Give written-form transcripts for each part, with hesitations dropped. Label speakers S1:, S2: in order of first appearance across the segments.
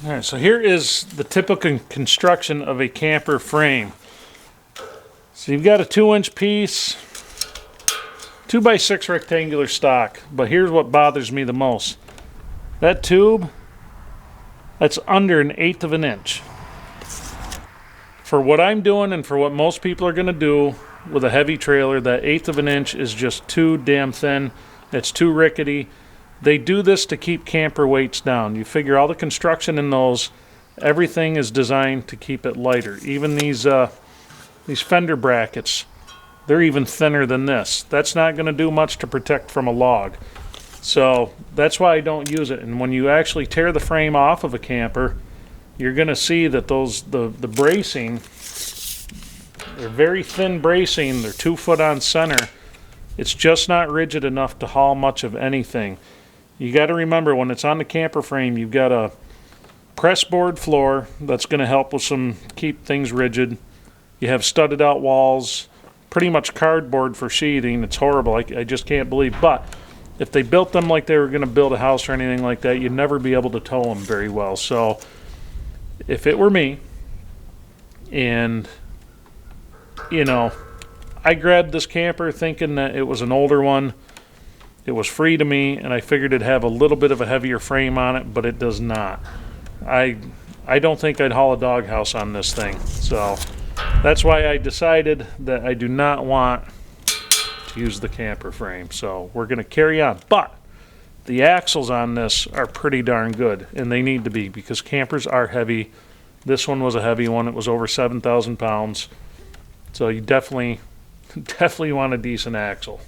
S1: All right, so here is the typical construction of a camper frame. So you've got a 2-inch piece, 2x6 rectangular stock, but here's what bothers me the most. That tube, that's under 1/8 of an inch. For what I'm doing and for what most people are going to do with a heavy trailer, that 1/8 of an inch is just too damn thin. It's too rickety. They do this to keep camper weights down. You figure all the construction in those, everything is designed to keep it lighter. Even these fender brackets, they're even thinner than this. That's not going to do much to protect from a log. So that's why I don't use it. And when you actually tear the frame off of a camper, you're going to see that the bracing, they're very thin bracing. They're 2 foot on center. It's just not rigid enough to haul much of anything. You got to remember, when it's on the camper frame, you've got a press board floor that's going to help with keep things rigid. You have studded out walls, pretty much cardboard for sheathing. It's horrible. I just can't believe. But if they built them like they were going to build a house or anything like that, you'd never be able to tow them very well. So if it were me, and I grabbed this camper thinking that it was an older one. It was free to me, and I figured it'd have a little bit of a heavier frame on it, but it does not. I don't think I'd haul a doghouse on this thing. So that's why I decided that I do not want to use the camper frame. So we're going to carry on. But the axles on this are pretty darn good, and they need to be, because campers are heavy. This one was a heavy one. It was over 7,000 pounds. So you definitely want a decent axle.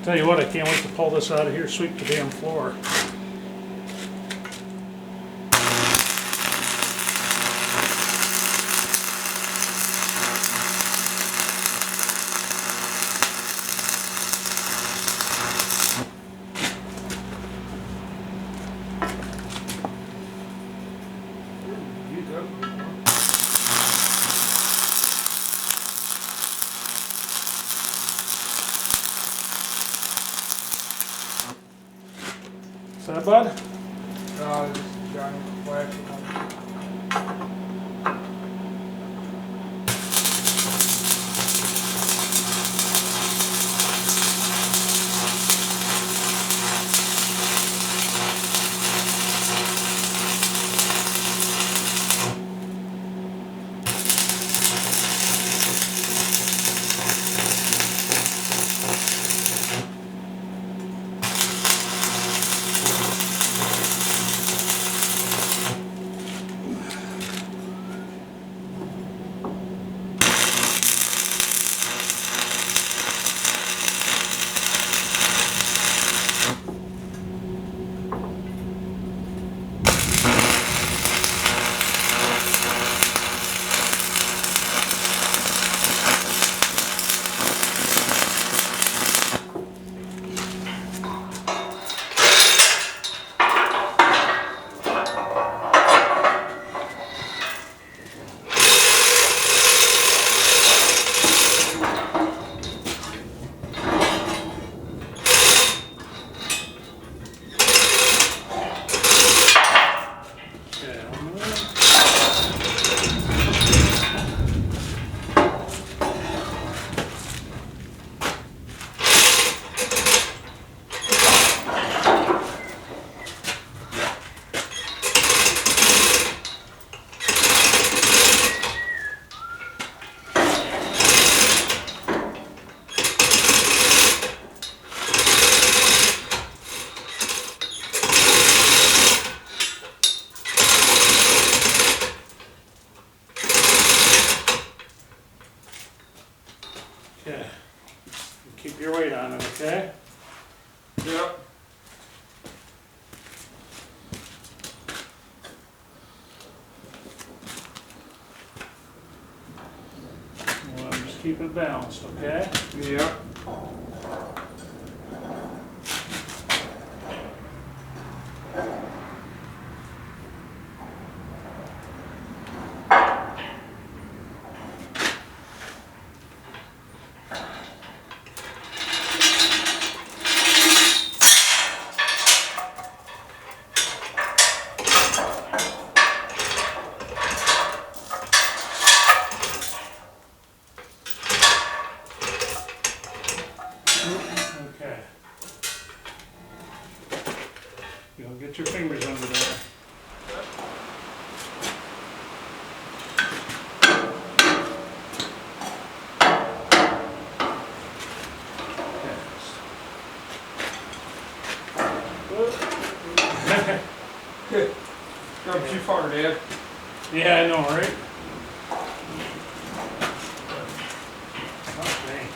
S1: Tell you what, I can't wait to pull this out of here, sweep the damn floor. Is that bud?
S2: No, this is giant plastic one.
S1: Okay. Keep your weight on it, okay?
S2: Yep.
S1: Well, just keep it balanced, okay?
S2: Yep.
S1: Okay. You'll get your fingers under there.
S2: Not too far, Dad.
S1: Yeah, I know, right? Okay.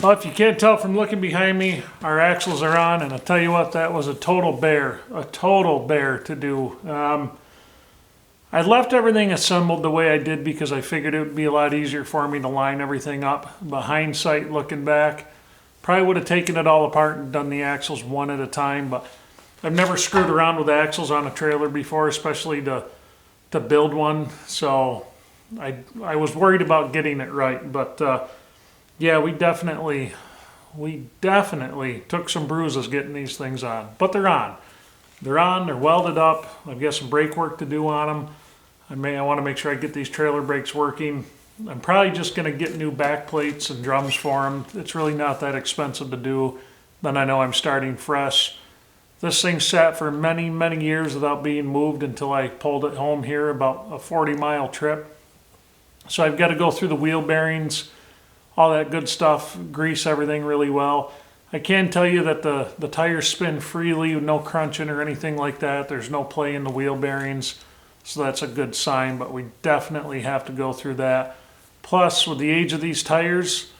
S1: Well, if you can't tell from looking behind me, our axles are on, and I'll tell you what, that was a total bear to do. I left everything assembled the way I did because I figured it would be a lot easier for me to line everything up. But hindsight, looking back, probably would have taken it all apart and done the axles one at a time, but I've never screwed around with axles on a trailer before, especially to build one, so I was worried about getting it right, but yeah, we definitely took some bruises getting these things on, but they're on. They're welded up. I've got some brake work to do on them. I want to make sure I get these trailer brakes working. I'm probably just going to get new back plates and drums for them. It's really not that expensive to do. Then I know I'm starting fresh. This thing sat for many, many years without being moved until I pulled it home here, about a 40-mile trip. So I've got to go through the wheel bearings, all that good stuff, grease everything really well. I can tell you that the tires spin freely, no crunching or anything like that. There's no play in the wheel bearings, so that's a good sign, but we definitely have to go through that. Plus, with the age of these tires,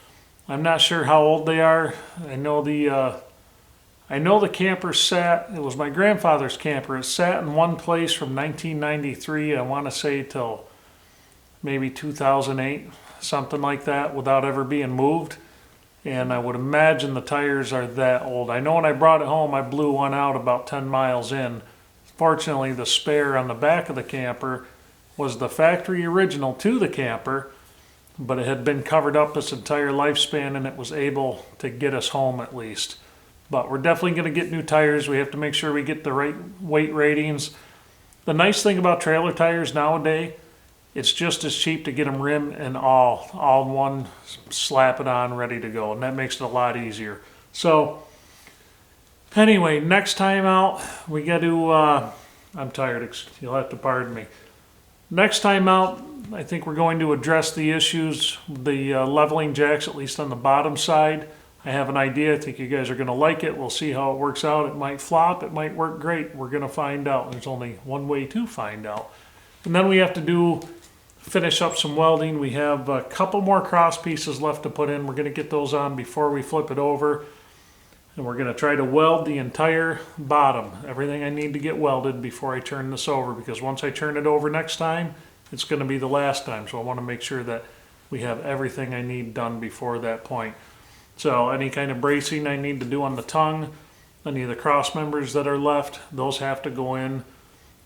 S1: I'm not sure how old they are. I know the camper sat, it was my grandfather's camper. It sat in one place from 1993, I want to say, till maybe 2008, something like that, without ever being moved. And I would imagine the tires are that old. I know when I brought it home, I blew one out about 10 miles in. Fortunately, the spare on the back of the camper was the factory original to the camper, but it had been covered up its entire lifespan and it was able to get us home at least. But we're definitely going to get new tires. We have to make sure we get the right weight ratings. The nice thing about trailer tires nowadays, it's just as cheap to get them rim and all in one, slap it on, ready to go. And that makes it a lot easier. So anyway, next time out, we got to, I'm tired, you'll have to pardon me. Next time out, I think we're going to address the issues, the leveling jacks, at least on the bottom side. I have an idea. I think you guys are going to like it. We'll see how it works out. It might flop. It might work great. We're going to find out. There's only one way to find out. And then we have to finish up some welding. We have a couple more cross pieces left to put in. We're going to get those on before we flip it over. And we're going to try to weld the entire bottom. Everything I need to get welded before I turn this over, because once I turn it over next time, it's going to be the last time. So I want to make sure that we have everything I need done before that point. So any kind of bracing I need to do on the tongue, any of the cross members that are left, those have to go in.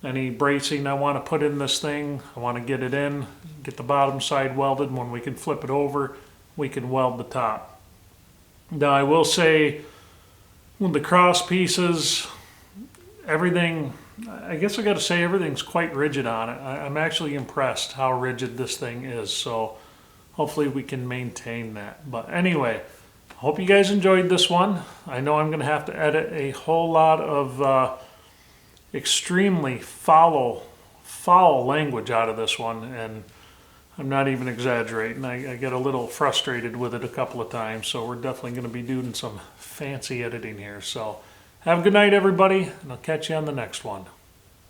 S1: Any bracing I want to put in this thing, I want to get it in, get the bottom side welded. When we can flip it over, we can weld the top. Now I will say, with the cross pieces, everything, I guess I got to say everything's quite rigid on it. I'm actually impressed how rigid this thing is. So hopefully we can maintain that. But anyway, hope you guys enjoyed this one. I know I'm going to have to edit a whole lot of extremely foul language out of this one, and I'm not even exaggerating. I get a little frustrated with it a couple of times, so we're definitely going to be doing some fancy editing here. So have a good night, everybody, and I'll catch you on the next one.